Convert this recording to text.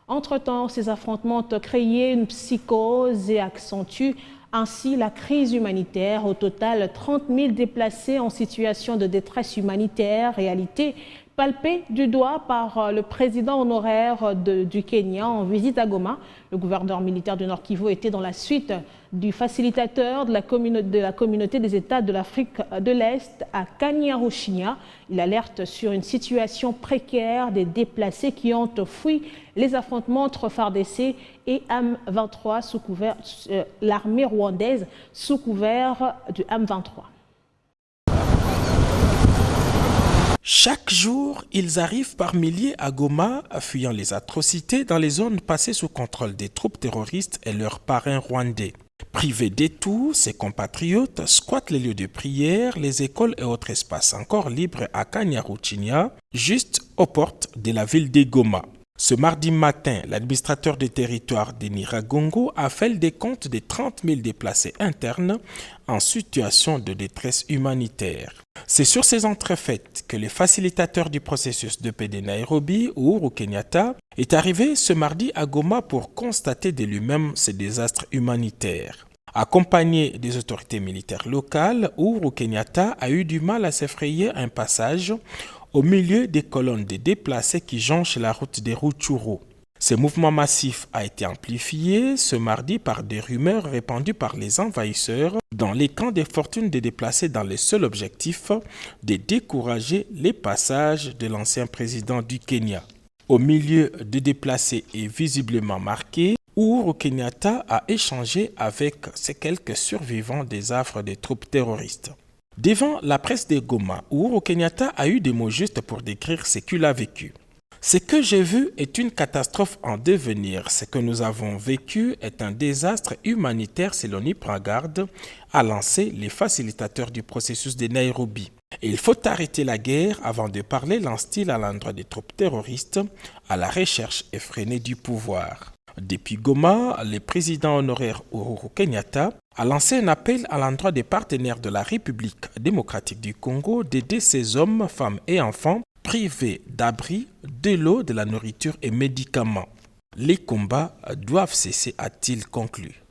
Entre-temps, ces affrontements ont créé une psychose et accentuent ainsi la crise humanitaire. Au total, 30 000 déplacés en situation de détresse humanitaire, réalité palpée du doigt par le président honoraire du Kenya en visite à Goma. Le gouverneur militaire du Nord Kivu était dans la suite du facilitateur de la communauté des États de l'Afrique de l'Est à Kanyaruchinya. Il alerte sur une situation précaire des déplacés qui ont fui les affrontements entre FARDC et M23 sous couvert, l'armée rwandaise sous couvert du M23. Chaque jour, ils arrivent par milliers à Goma, fuyant les atrocités dans les zones passées sous contrôle des troupes terroristes et leurs parrains rwandais. Privés de tout, ces compatriotes squattent les lieux de prière, les écoles et autres espaces encore libres à Kanyaruchinya, juste aux portes de la ville de Goma. Ce mardi matin, l'administrateur du territoire de Nyiragongo a fait le décompte des 30 000 déplacés internes en situation de détresse humanitaire. C'est sur ces entrefaites que le facilitateur du processus de paix de Nairobi, Uhuru Kenyatta, est arrivé ce mardi à Goma pour constater de lui-même ces désastres humanitaires. Accompagné des autorités militaires locales, Uhuru Kenyatta a eu du mal à s'effrayer un passage au milieu des colonnes de déplacés qui jonchent la route des Rutshuru. Ce mouvement massif a été amplifié ce mardi par des rumeurs répandues par les envahisseurs dans les camps des fortunes des déplacés dans le seul objectif de décourager les passages de l'ancien président du Kenya. Au milieu des déplacés et visiblement marqués, Uhuru Kenyatta a échangé avec ces quelques survivants des affres des troupes terroristes. Devant la presse de Goma, Uhuru Kenyatta a eu des mots justes pour décrire ce qu'il a vécu. Ce que j'ai vu est une catastrophe en devenir. Ce que nous avons vécu est un désastre humanitaire selon Ipragarde, a lancé les facilitateurs du processus de Nairobi. Il faut arrêter la guerre avant de parler, lance-t-il à l'endroit des troupes terroristes à la recherche effrénée du pouvoir. Depuis Goma, le président honoraire Uhuru Kenyatta a lancé un appel à l'endroit des partenaires de la République démocratique du Congo d'aider ces hommes, femmes et enfants privés d'abri, de l'eau, de la nourriture et médicaments. Les combats doivent cesser, a-t-il conclu.